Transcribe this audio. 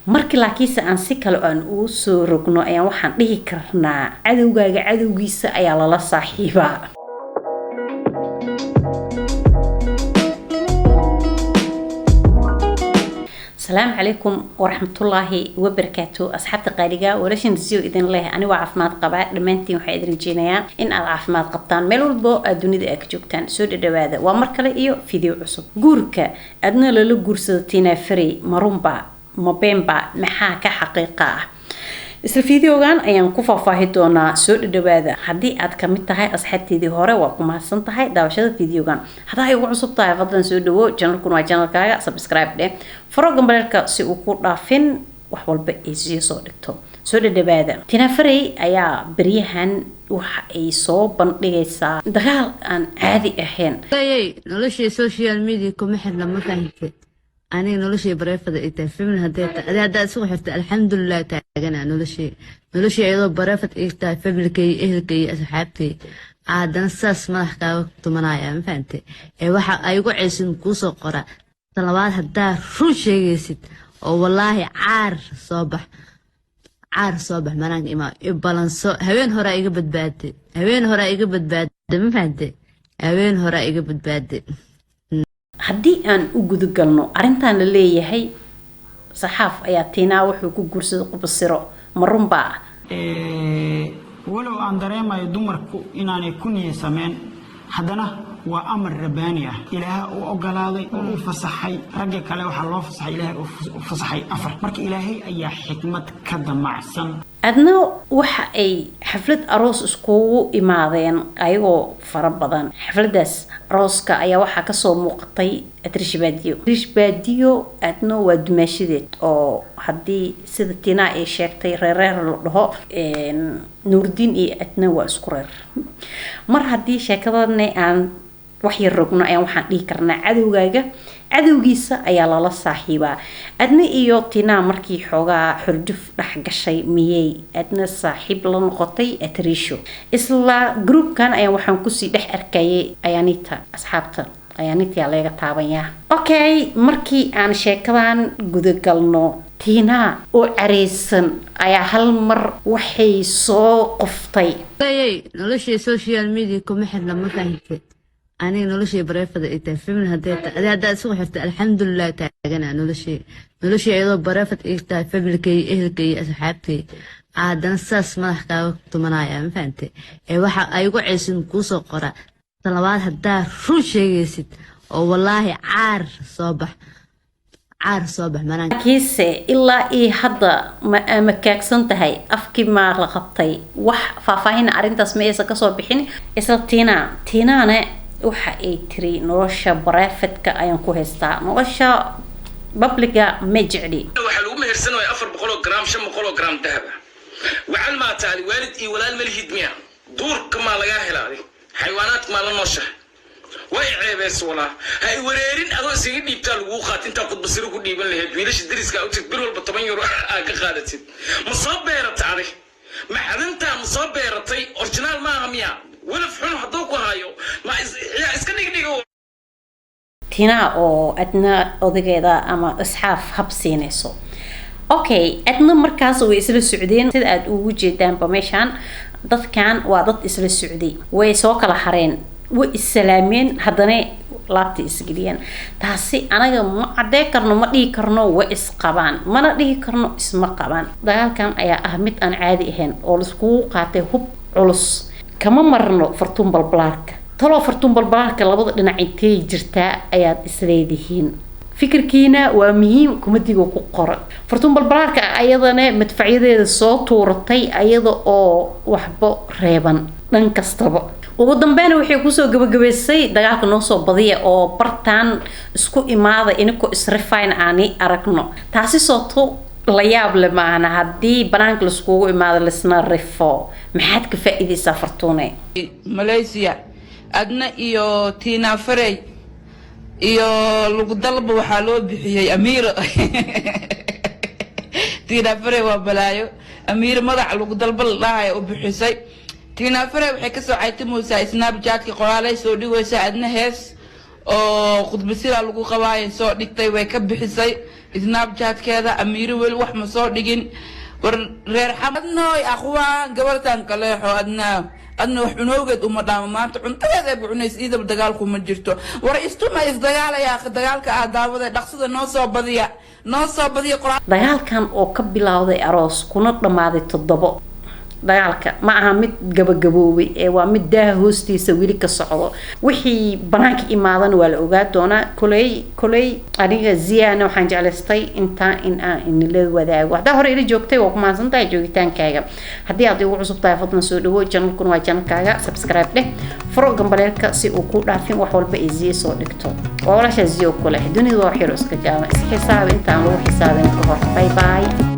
markii laakiinse aan si kale aan u soo rogno ayaan waxaan dhihi karnaa cadowgaaga cadowgiisa ayaa lala saaxiibaa. السلام عليكم ورحمة الله وبركاته أصحاب تقاليقا ولاشن زيو إذن الله أنا وعفمات قباء لمانتين وحيد رجينيا إن العفمات قبطان ميلو البو أدوني دي أكجوكتان سود الدواذا ومركلة إيو فيديو عصب قوركا أدنا للو قرصتين فري مرمبا مبينبا محاكا حقيقة isla fiidiyogan ayaan ku faahfaahin doonaa soo dhawaada hadii aad ka mid tahay asxaabteedii hore waa ku mahadsan tahay daawashada fiidiyogan hadaa ay ugu cusub tahay fadlan soo dhawo channelku waa channelkaaga subscribe dheh faro gambalka si uu ku dhaafin wax walba ay soo dhigto soo dhawaada Tina Fey ayaa bariyahan waxa ay soo bandhigaysaa dagaal aan caadi ahayn noloshii social media kuma xirna ma fahamtay أنا نولشي برافة إنت فيلم هذا سوى حتى الحمد لله تعجنا نولشي أيضا برافة إنت فيلم كي أصحابتي عاد نصاص ما حكاوا تمنايا ما فهمتي واحد أيقو عيسين كوسو قرا طلبات هدا روشي يسيت والله عار صبح منان إما بالانسو هوين هرا يقبض بادي ما فهمتي هوين هرا يقبض بادي haddii aan u gudu galno arintan la leeyahay saxaaf ayaa Tina wuxuu ku guursaday qubsiro marunba walow aan dareemayo dumarku inaanay ku niyeysameen haddana waa amar rabbaani ah ilaaha uu ogolaaday oo uu fasaxay ragga kale waxa loo fasaxay ilaahay uu fasaxay afar marka ilaahay ayaa xikmad ka damacsan adna waxa ay xaflad aroos iskugu imaadeen ayagoo fara badan xafladaas arooska ayaa waxa ka soo muuqatay Trish Badiyo adna waa dumaashideed oo hadii sida Tina ay sheegtay reereer loo dhaho Nuurdin iyo adna waa isku reer mar hadii sheekadana aan wax yar rogno ayaan waxaan dhihi karnaa cadowgaaga cadowgiisa ayaa lala saaxiibaa adna iyo Tina markii xoogaa xurduf dhax gashay miyay adna saaxiib la noqotay Trisho isla groupkan ayaan waxaan ku sii dhex arkayay Ayanita asxaabta Ayanita laga taabanyaa okay markii aan sheekadan guda galno Tina oo careysan ayaa hal mar waxay soo qoftay noloshii social media kuma xirna ma fahamtay أنا نولشي برافة إنت فيلم هذا سوى حتى الحمد لله تعجنا نولشي أيضا برافة إنت فيلم كي أصحابتي عاد نصاص ما حكاوا تمنايا ما فهمتي واحد أيقو عيسين كوسو قرا طلبات هدا روشي يسيت والله عار صبح منان كيسة إلا إيه هذا ما كاكسنتهاي أفكي ما لقطي وح فافاهين أرنت اسمه يسكسو بحين إسلا تينا أنا waxa ay tiri nolosha barafadka ayaan ku haystaa nolosha publica ma jecli waxa lagu mehersanayo 400 gram 500 gram dahab waxan ma taali waalid iyo walaal malihid miya duurka ma laga helaaday xayawaanaad ma la nooshahay way ceebeys wala hay wareerin adoo isiga dhiibta lagu qaat inta qod basiru ku dhiiban lahayd wiilasha dariska u tag bir walba 10 euro ka qaadatid ma soo beeratay ma xadanta ma soo beeratay original ma aha miya ولا فحنا حطوك وهايو ما إسكني كنيجو Tina oo adna odaygeeda ama asxaaf habsiinayso okay adna markaas way isla socdeen sida aad ugu jeedaanba meeshan dadkan waa dad isla socday way soo kala hareen way islaameen haddana laabta isgeliyeen taasi anaga ma cadee karno ma dhihi karno way isqabaan mana dhihi karno isma qabaan dagaalkan ayaa ah mid aan caadi ahayn oo la isku qaatay hub culus kama marno fartuun balbalaarka talo fartuun balbalaarka labada dhinac intee jirtaa ayaad isleedihiin fikirkiina waa muhiim kumadiga ku qoran fartuun balbalaarka ayadana madfacyadeeda soo tuuratay ayada oo waxba reeban dhan kastaba ugu dambeyn waxay ku soo gabagabeysay dagaalka noo soo badiya oo bartaan isku imaada inako isrifaan aani aragno taasi soo la yaab le maana hadii banaanka la iskugu imaado lisna rifo maxaad ka faa'iideysaa fartuune Malaysia adna iyo Tina Fey iyo lagu dalba waxa loo bixiyay Amira Tina Fey waa balaayo Amira magac lagu dalba lahaay oo bixisay Tina Fey waxay ka soo caytay Snapchat-ki qoraalay soo dhigaysa adna hees oo khudbasida lagu qabaayay soo dhigtay way ka bixisay snapchat-keeda amiiro weli wax ma soo dhigin war reer xamadnooy aqwaan gabartan kaleexo adna wax cunowgeed uma dhaamo maanta cuntadeeda ay bucunays iidaba dagaalku ma jirto war istuma isdagaalaya dagaalka daawada dhaqsada noo soo badiya dagaalkan oo ka bilowday aroos kuna dhamaaday 7 dagaalka ma aha mid gabagaboobay ee waa mid daaha hoostiisa wili ka socdo wixii banaanka imaadan waa la ogaa doonaa kulay aniga ziyana waxaan jeclaystay in la wadaago waxda hore ila joogtay oo kuma santahay joogitaankaaga hadii aad ugu cusub tahay fadlan soo dhawo channelkuna waa channelkaaga subscribe leh furo gambaleelka si uu ku dhaafin wax walba ay ziyo soo dhigto walaasha ziyo kule dunida waa xiro iska gaama is xisaab intaan lagu xisaabin ka hor bye bye